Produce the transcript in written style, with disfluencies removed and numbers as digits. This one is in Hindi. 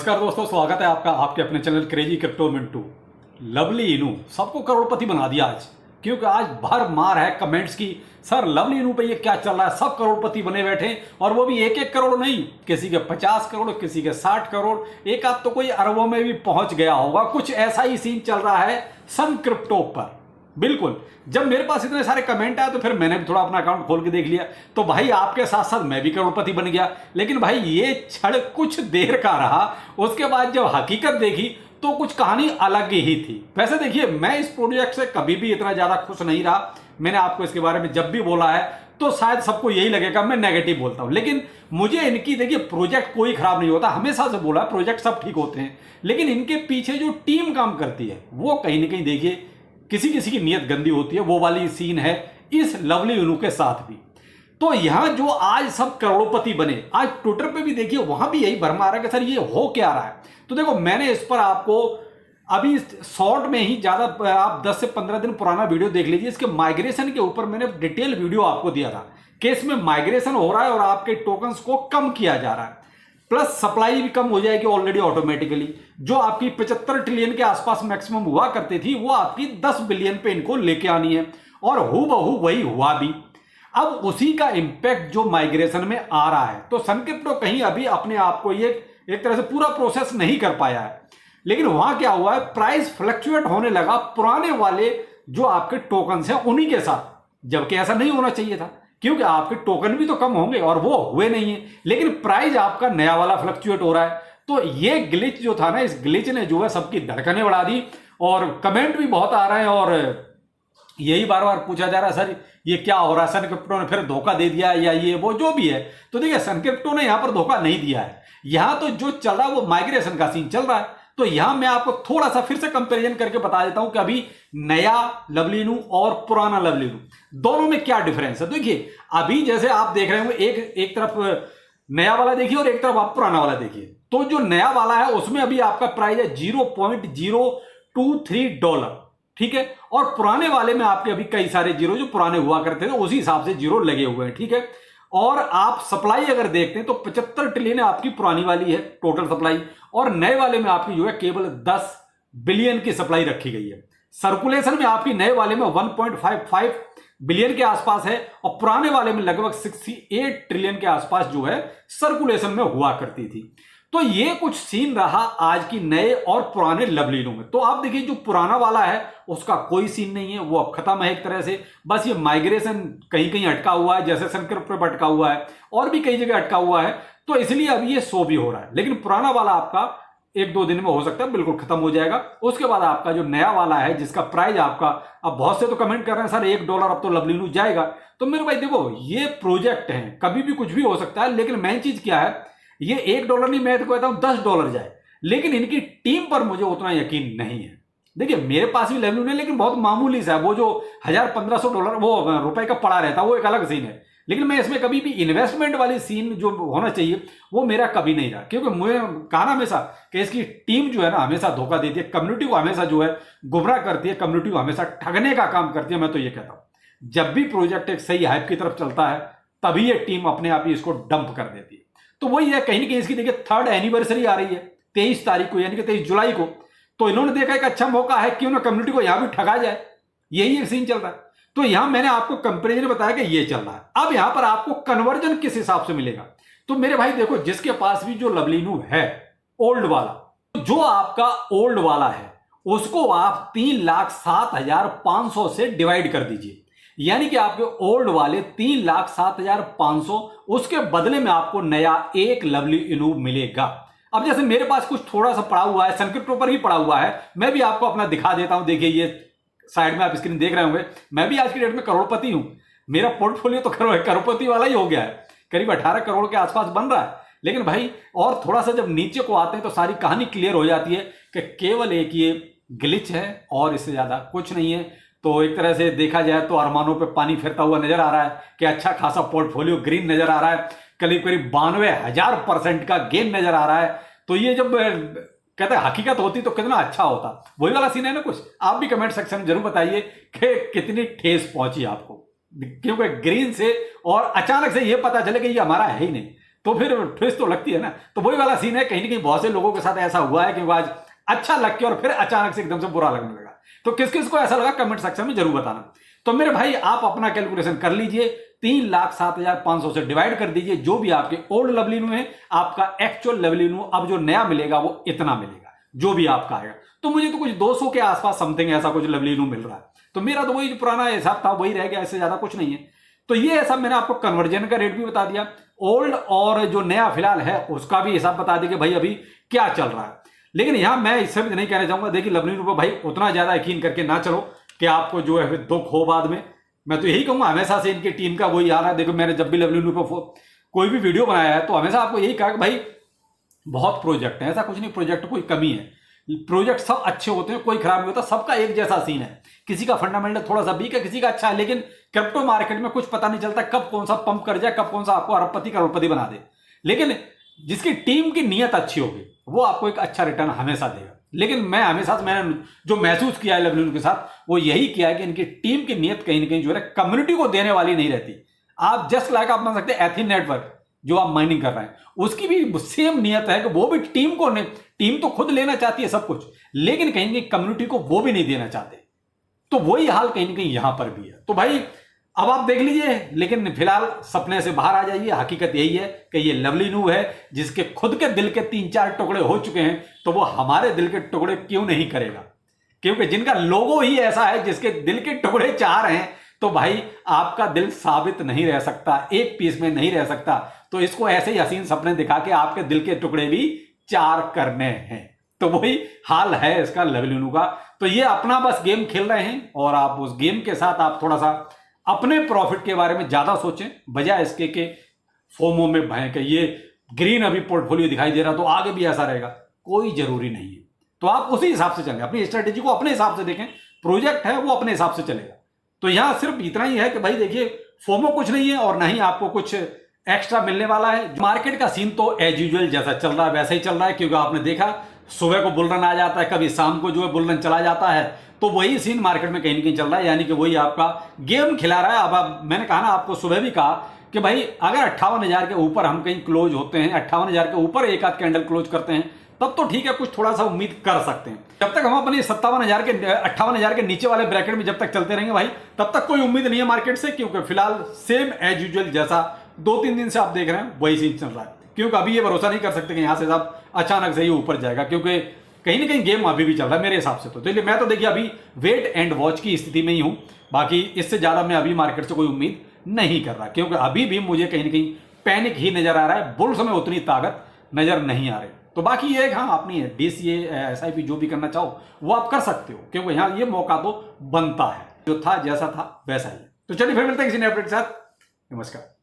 नमस्कार दोस्तों, स्वागत है आपका आपके अपने channel crazy crypto Mintu. Lovely इनू सबको करोड़पति बना दिया आज, क्योंकि आज भर मार है कमेंट्स की। सर लवली इनू पे ये क्या चल रहा है, सब करोड़पति बने बैठे, और वो भी एक एक करोड़ नहीं, किसी के 50 करोड़, किसी के 60 करोड़, एक आध तो कोई अरबों में भी पहुंच गया होगा। कुछ ऐसा ही सीन चल रहा है सन क्रिप्टो पर। बिल्कुल, जब मेरे पास इतने सारे कमेंट आए तो फिर मैंने भी थोड़ा अपना अकाउंट खोल के देख लिया, तो भाई आपके साथ साथ मैं भी करोड़पति बन गया। लेकिन भाई ये क्षण कुछ देर का रहा, उसके बाद जब हकीकत देखी तो कुछ कहानी अलग ही थी। वैसे देखिए, मैं इस प्रोजेक्ट से कभी भी इतना ज्यादा खुश नहीं रहा। मैंने आपको इसके बारे में जब भी बोला है तो शायद सबको यही लगेगा मैं नेगेटिव बोलता हूं, लेकिन मुझे इनकी, देखिए प्रोजेक्ट कोई खराब नहीं होता, हमेशा से बोला प्रोजेक्ट सब ठीक होते हैं, लेकिन इनके पीछे जो टीम काम करती है वो कहीं ना कहीं देखिए किसी किसी की नीयत गंदी होती है। वो वाली सीन है इस लवली इनू के साथ भी। तो यहां जो आज सब करोड़पति बने, आज ट्विटर पे भी देखिए वहां भी यही भरमा रहा है कि सर ये हो क्या रहा है। तो देखो, मैंने इस पर आपको अभी शॉर्ट में ही, ज्यादा आप 10 से 15 दिन पुराना वीडियो देख लीजिए, इसके माइग्रेशन के ऊपर मैंने डिटेल वीडियो आपको दिया था कि इसमें माइग्रेशन हो रहा है और आपके टोकन्स को कम किया जा रहा है, प्लस सप्लाई भी कम हो जाएगी ऑलरेडी ऑटोमेटिकली। जो आपकी 75 ट्रिलियन के आसपास मैक्सिमम हुआ करती थी, वो आपकी 10 बिलियन पे इनको लेके आनी है, और हूबहू वही हुआ भी। अब उसी का इंपैक्ट जो माइग्रेशन में आ रहा है, तो सन क्रिप्टो कहीं अभी अपने आप को ये एक तरह से पूरा प्रोसेस नहीं कर पाया है। लेकिन वहां क्या हुआ है, प्राइस फ्लक्चुएट होने लगा पुराने वाले जो आपके टोकन्स हैं उन्हीं के साथ, जबकि ऐसा नहीं होना चाहिए था, क्योंकि आपके टोकन भी तो कम होंगे और वो हुए नहीं है, लेकिन प्राइस आपका नया वाला फ्लक्चुएट हो रहा है। तो ये ग्लिच जो था ना, इस ग्लिच ने जो है सबकी धड़कनें बढ़ा दी, और कमेंट भी बहुत आ रहे हैं, और यही बार बार पूछा जा रहा है सर ये क्या हो रहा है, सन क्रिप्टो ने फिर धोखा दे दिया या ये वो जो भी है। तो देखिए, सन क्रिप्टो ने यहां पर धोखा नहीं दिया है, यहां तो जो चल रहा है वो माइग्रेशन का सीन चल रहा है। तो यहां मैं आपको थोड़ा सा फिर से कंपैरिजन करके बता देता हूं कि अभी नया लवली इनू और पुराना लवली इनू दोनों में क्या डिफरेंस है। देखिए, अभी जैसे आप देख रहे होंगे, एक तरफ नया वाला देखिए और एक तरफ आप पुराना वाला देखिए। तो जो नया वाला है उसमें अभी आपका प्राइस है $0.023, ठीक है, और पुराने वाले में आपके अभी कई सारे जीरो जो पुराने हुआ करते थे उसी हिसाब से जीरो लगे हुए हैं, ठीक है। और आप सप्लाई अगर देखते हैं तो 75 ट्रिलियन आपकी पुरानी वाली है टोटल सप्लाई, और नए वाले में आपकी जो है केवल 10 बिलियन की सप्लाई रखी गई है। सर्कुलेशन में आपकी नए वाले में 1.55 बिलियन के आसपास है, और पुराने वाले में लगभग 68 ट्रिलियन के आसपास जो है सर्कुलेशन में हुआ करती थी। तो ये कुछ सीन रहा आज की नए और पुराने लवली इनू में। तो आप देखिए, जो पुराना वाला है उसका कोई सीन नहीं है, वो अब खत्म है एक तरह से। बस ये माइग्रेशन कहीं कहीं अटका हुआ है, जैसे सन क्रिप्टो पे अटका हुआ है और भी कई जगह अटका हुआ है, तो इसलिए अभी ये शो भी हो रहा है। लेकिन पुराना वाला आपका 1-2 दिन में हो सकता है बिल्कुल खत्म हो जाएगा। उसके बाद आपका जो नया वाला है, जिसका प्राइस आपका, अब बहुत से तो कमेंट कर रहे हैं सर $1 अब तो लवली इनू जाएगा। तो मेरे भाई देखो, ये प्रोजेक्ट है, कभी भी कुछ भी हो सकता है, लेकिन मेन चीज क्या है, ये $1 नहीं, मैं तो कहता हूं $10 जाए, लेकिन इनकी टीम पर मुझे उतना यकीन नहीं है। देखिए, मेरे पास भी लवली इनू है, लेकिन बहुत मामूली सा है, वो जो $1000-1500 वो रुपए का पड़ा रहता है, वो एक अलग सीन है। लेकिन मैं इसमें कभी भी इन्वेस्टमेंट वाली सीन जो होना चाहिए वो मेरा कभी नहीं रहा, क्योंकि मुझे कहा ना हमेशा कि इसकी टीम जो है ना हमेशा धोखा देती है, कम्युनिटी को हमेशा जो है गुमराह करती है, कम्युनिटी को हमेशा ठगने का काम करती है। मैं तो ये कहता हूं, जब भी प्रोजेक्ट एक सही हाइप की तरफ चलता है तभी ये टीम अपने आप ही इसको डंप कर देती है। तो वही है, कहीं ना कहीं इसकी देखिए 3rd एनिवर्सरी आ रही है 23 तारीख को, यानी कि 23 जुलाई को। तो इन्होंने देखा एक अच्छा मौका है, क्यों ना कम्युनिटी को यहां भी ठगा जाए, यही एक सीन चल रहा है। तो यहां मैंने आपको कंपेरिजन बताया कि ये चल रहा है। अब यहां पर आपको कन्वर्जन किस हिसाब से मिलेगा, तो मेरे भाई देखो, जिसके पास भी जो लवली इनू है ओल्ड वाला, जो आपका ओल्ड वाला है उसको आप 3,07,500 से डिवाइड कर दीजिए, यानी कि आपके ओल्ड वाले 3,07,500, उसके बदले में आपको नया एक लवली इनू मिलेगा। अब जैसे मेरे पास कुछ थोड़ा सा पड़ा हुआ है, सन क्रिप्टो पर ही पड़ा हुआ है, मैं भी आपको अपना दिखा देता हूं। देखिए, ये साइड में आप स्क्रीन देख रहे होंगे, मैं भी आज की डेट में करोड़पति हूं। मेरा पोर्टफोलियो तो करोड़पति वाला ही हो गया है, करीब 18 करोड़ के आसपास बन रहा है। लेकिन भाई, और थोड़ा सा जब नीचे को आते हैं तो सारी कहानी क्लियर हो जाती है कि केवल एक ये ग्लिच है और इससे ज्यादा कुछ नहीं है। तो एक तरह से देखा जाए तो अरमानों पे पानी फिरता हुआ नजर आ रहा है कि अच्छा खासा पोर्टफोलियो ग्रीन नजर आ रहा है, करीब करीब 92,000% का गेन नजर आ रहा है। तो ये जब कहते हैं हकीकत होती तो कितना अच्छा होता, वही वाला सीन है ना कुछ। आप भी कमेंट सेक्शन में जरूर बताइए कि कितनी ठेस पहुंची आपको, क्योंकि ग्रीन से और अचानक से ये पता चले कि ये हमारा है ही नहीं, तो फिर ट्विस्ट तो लगती है ना। तो वही वाला सीन है, कहीं ना कहीं बहुत से लोगों के साथ ऐसा हुआ है कि आज अच्छा लग के और फिर अचानक से एकदम से बुरा लगने लगा। तो किस किस को ऐसा लगा कमेंट सेक्शन में जरूर बताना। तो मेरे भाई आप अपना कैलकुलेशन कर लीजिए, 3,07,500 से डिवाइड कर दीजिए, जो भी आपके ओल्ड लवली न्यू है, आपका एक्चुअल लवली न्यू अब जो नया मिलेगा वो इतना मिलेगा, जो भी आपका आएगा। तो मुझे तो कुछ 200 के आसपास समथिंग ऐसा कुछ लवली न्यू मिल रहा है, तो मेरा तो वही जो पुराना हिसाब था वही रह गया, इससे ज्यादा कुछ नहीं है। तो ये सब मैंने आपको कन्वर्जन का रेट भी बता दिया, ओल्ड और जो नया फिलहाल है उसका भी हिसाब बता दिया कि भाई अभी क्या चल रहा है। लेकिन यहां मैं इससे भी नहीं कहना चाहूंगा, देखिए लवली न्यू पर भाई उतना ज्यादा यकीन करके ना चलो कि आपको जो है दुख हो बाद में। मैं तो यही कहूंगा, हमेशा से इनकी टीम का वही हाल है। देखो मैंने जब भी लवली न्यू पर कोई भी वीडियो बनाया है तो हमेशा आपको यही कहा कि भाई बहुत प्रोजेक्ट है, ऐसा कुछ नहीं प्रोजेक्ट कोई कमी है, प्रोजेक्ट सब अच्छे होते हैं, कोई खराब नहीं होता, सबका एक जैसा सीन है। किसी का फंडामेंटल थोड़ा सा वीक है, किसी का अच्छा है, लेकिन क्रिप्टो मार्केट में कुछ पता नहीं चलता कब कौन सा पंप कर जाए, कब कौन सा आपको अरबपति करोड़पति बना दे। लेकिन जिसकी टीम की नीयत अच्छी होगी वो आपको एक अच्छा रिटर्न हमेशा देगा। लेकिन मैं हमेशा मैंने जो महसूस किया है लवली के साथ वो यही किया है कि इनकी टीम की नीयत कहीं ना कहीं जो है कम्युनिटी को देने वाली नहीं रहती। आप जस्ट लाइक आप मान सकते हैं एथीन नेटवर्क जो आप माइनिंग कर रहे हैं, उसकी भी सेम नियत है कि वो भी टीम को टीम तो खुद लेना चाहती है सब कुछ, लेकिन कहीं ना कहीं कम्युनिटी को वो भी नहीं देना चाहते। तो वही हाल कहीं ना कहीं यहां पर भी है। तो भाई अब आप देख लीजिए, लेकिन फिलहाल सपने से बाहर आ जाइए। हकीकत यही है कि ये लवली न्यू है जिसके खुद के दिल के 3-4 टुकड़े हो चुके हैं, तो वो हमारे दिल के टुकड़े क्यों नहीं करेगा? क्योंकि जिनका लोगो ही ऐसा है, जिसके दिल के टुकड़े 4 हैं, तो भाई आपका दिल साबित नहीं रह सकता, एक पीस में नहीं रह सकता। तो इसको ऐसे ही हसीन सपने दिखा के आपके दिल के टुकड़े भी 4 करने हैं। तो वही हाल है इसका लवली न्यू का। तो ये अपना बस गेम खेल रहे हैं और आप उस गेम के साथ आप थोड़ा सा अपने प्रॉफिट के बारे में ज्यादा सोचें, बजाय इसके के फोमो में भय कि ये ग्रीन अभी पोर्टफोलियो दिखाई दे रहा तो आगे भी ऐसा रहेगा। कोई जरूरी नहीं है। तो आप उसी हिसाब से चलें, अपनी स्ट्रेटेजी को अपने हिसाब से देखें, प्रोजेक्ट है वो अपने हिसाब से चलेगा। तो यहां सिर्फ इतना ही है कि भाई देखिए फोमो कुछ नहीं है और ना ही आपको कुछ एक्स्ट्रा मिलने वाला है। मार्केट का सीन तो एज यूजुअल जैसा चल रहा है वैसा ही चल रहा है, क्योंकि आपने देखा सुबह को बुल रन आ जाता है, कभी शाम को जो है बुल रन चला जाता है। तो वही सीन मार्केट में कहीं ना कहीं चल रहा है, यानी कि वही आपका गेम खिला रहा है। अब मैंने कहा ना आपको सुबह भी कहा कि भाई अगर 58,000 के ऊपर हम कहीं क्लोज होते हैं, 58,000 के ऊपर एक आध कैंडल क्लोज करते हैं, तब तो ठीक है, कुछ थोड़ा सा उम्मीद कर सकते हैं। जब तक हम अपनी 57,000 के 58,000 के नीचे वाले ब्रैकेट में जब तक चलते रहेंगे भाई, तब तक कोई उम्मीद नहीं है मार्केट से, क्योंकि फिलहाल सेम एज यूजुअल जैसा 2-3 दिन से आप देख रहे हैं वही सीन चल रहा है। क्योंकि अभी ये भरोसा नहीं कर सकते कि यहां से सब अचानक से ही ऊपर जाएगा, क्योंकि कहीं ना कहीं गेम अभी भी चल रहा है मेरे हिसाब से। तो इसलिए मैं तो देखिए अभी वेट एंड वॉच की स्थिति में ही हूं। बाकी इससे ज्यादा मैं अभी मार्केट से कोई उम्मीद नहीं कर रहा, क्योंकि अभी भी मुझे कहीं ना कहीं पैनिक ही नजर आ रहा है, बुल्स में उतनी ताकत नजर नहीं आ रही। तो बाकी ये हाँ अपनी DCA SIP जो भी करना चाहो वो आप कर सकते हो, क्योंकि यहाँ ये मौका तो बनता है, जो था जैसा था वैसा ही। तो चलिए फिर मिलते हैं किसी नए अपडेट के साथ। नमस्कार।